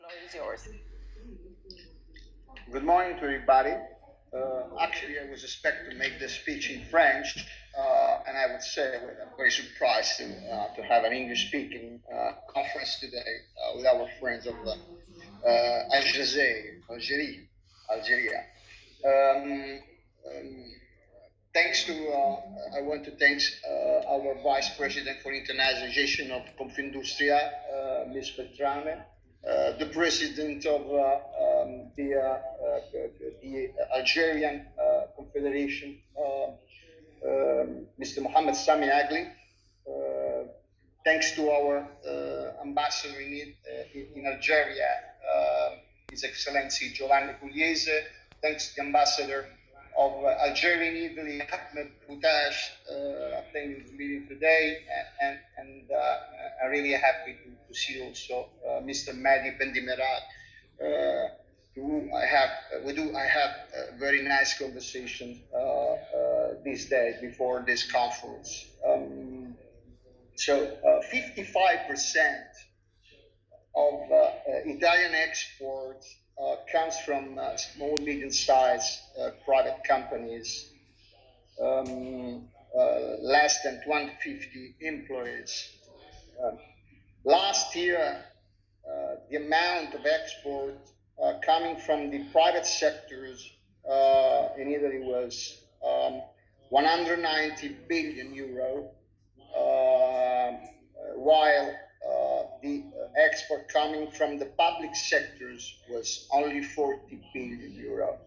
floor is yours. Good morning to everybody. Actually, I was expecting to make the speech in French, and I would say I'm very surprised to have an English-speaking conference today with our friends of Algeria. Um, um, Thanks to, I want to thank our Vice President for Internationalization of Confindustria, Ms. Beltrame, the President of the Algerian Confederation, Mr. Mohammed Sami Agli. Thanks to our ambassador in Algeria, His Excellency Giovanni. Thanks to the ambassador of Algeria in Italy, Ahmed Boutash, attending the meeting today, and I'm really happy to see also Mr. Mehdi Bendimerat, who I have a very nice conversation these days before this conference. So 55% of Italian exports comes from small, medium-sized private companies, less than 250 employees. Last year, the amount of export coming from the private sectors in Italy was 190 billion euro, while the export coming from the public sectors was only 40 billion euro.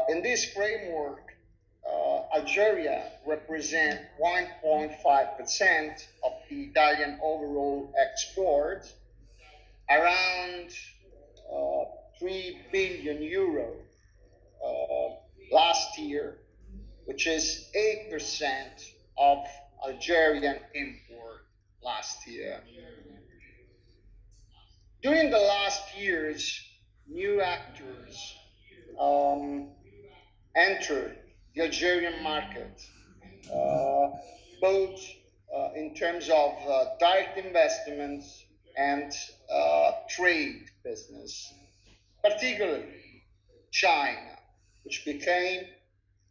In this framework, Algeria represents 1.5% of the Italian overall export, around 3 billion euro last year, which is 8% of Algerian import last year. During the last years, new actors entered the Algerian market, both in terms of direct investments and trade business, particularly China, which became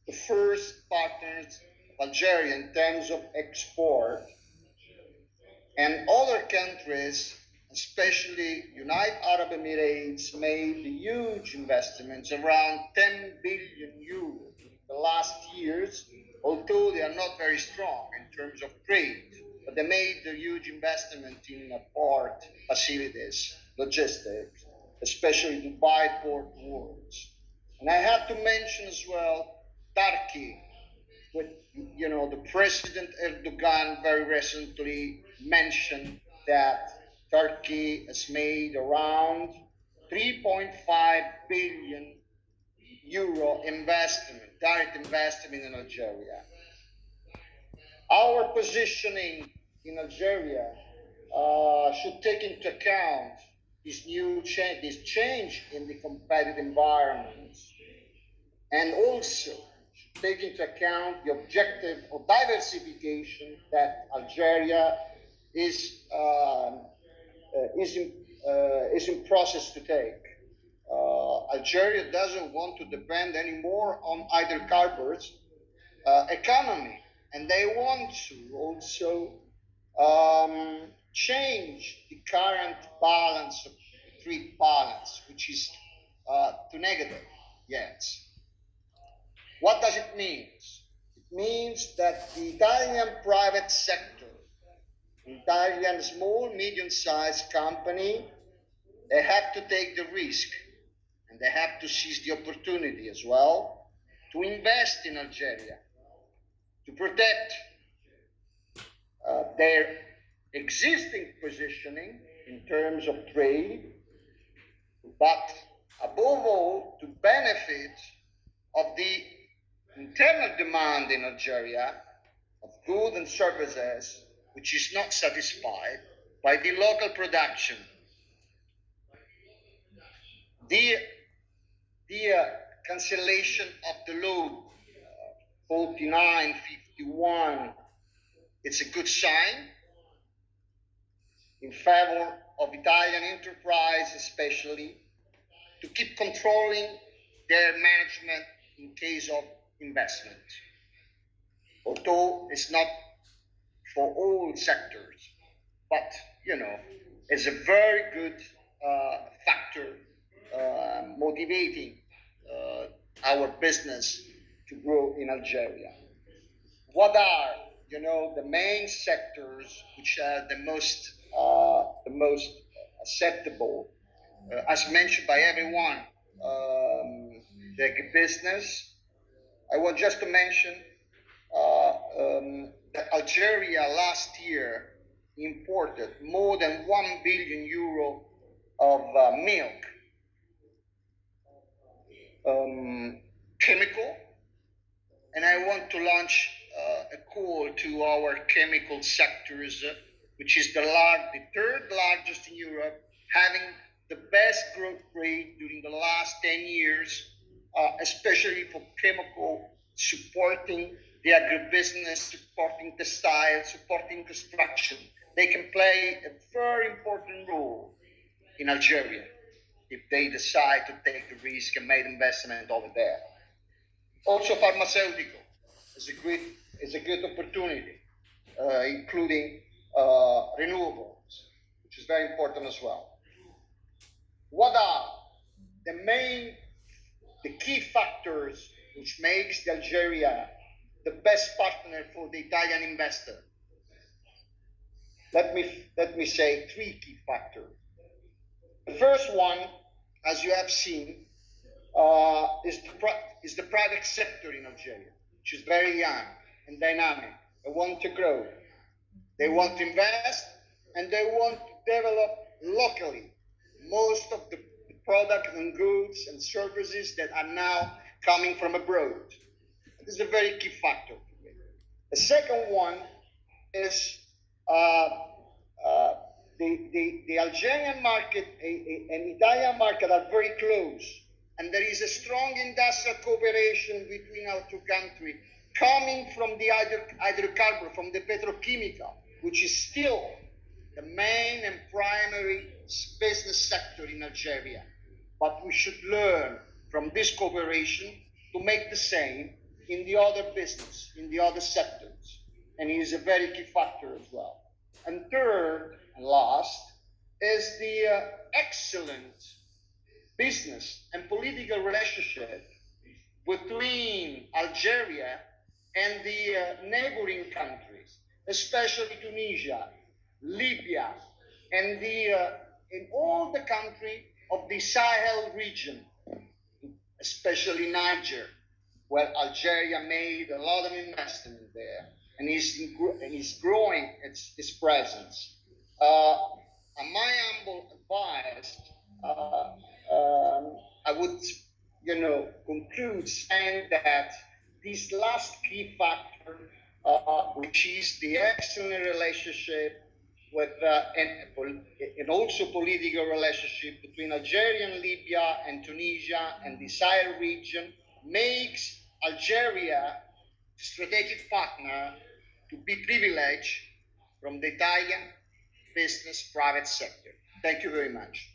the first partners of Algeria in terms of export, and other countries, especially United Arab Emirates, made huge investments, around 10 billion euros in the last years, although they are not very strong in terms of trade, but they made a huge investment in port facilities, logistics, especially Dubai port wards. And I have to mention as well Turkey, with, the President Erdogan very recently mentioned that Turkey has made around 3.5 billion euro investment, direct investment in Algeria. Our positioning in Algeria should take into account this change in the competitive environment, and also take into account the objective of diversification that Algeria is in process to take. Algeria doesn't want to depend anymore on hydrocarbons economy, and they want to also change the current balance of trade balance, which is too negative yet. What does it mean? It means that the Italian private sector, Italian small, medium-sized company, they have to take the risk, and they have to seize the opportunity as well to invest in Algeria, to protect their existing positioning in terms of trade, but above all, to benefit of the internal demand in Algeria of goods and services, which is not satisfied by the local production. The cancellation of the law 4951, it's a good sign. in favor of Italian enterprise, especially to keep controlling their management in case of investment. Although it's not for all sectors, but it's a very good factor motivating our business to grow in Algeria. What are the main sectors which are the most acceptable, as mentioned by everyone? The business. I want just to mention that Algeria last year imported more than 1 billion euro of milk, chemical, and I want to launch a call to our chemical sectors, which is the third largest in Europe, having the best growth rate during the last 10 years, especially for chemical, supporting the agribusiness, supporting textile, supporting construction. They can play a very important role in Algeria if they decide to take the risk and make investment over there. Also, pharmaceutical is a great opportunity, including renewables, which is very important as well. What are the key factors which makes Algeria the best partner for the Italian investor? Let me say 3 key factors. The first one, as you have seen, is the private sector in Algeria, which is very young and dynamic. They want to grow, they want to invest, and they want to develop locally most of the products and goods and services that are now coming from abroad. This is a very key factor for me. The second one is the Algerian market and Italian market are very close, and there is a strong industrial cooperation between our two countries, coming from the hydrocarbon, from the petrochemical, which is still the main and primary business sector in Algeria. But we should learn from this cooperation to make the same in the other business, in the other sectors, and it is a very key factor as well. And third and last is the excellent business and political relationship between Algeria and the neighboring countries, especially Tunisia, Libya, and in all the countries of the Sahel region, especially Niger, where Algeria made a lot of investment there and is growing its presence. My humble advice, I would conclude saying that this last key factor, which is the excellent relationship with and also political relationship between Algeria and Libya and Tunisia and the Sahel region, makes Algeria strategic partner to be privileged from the Italian business private sector. Thank you very much.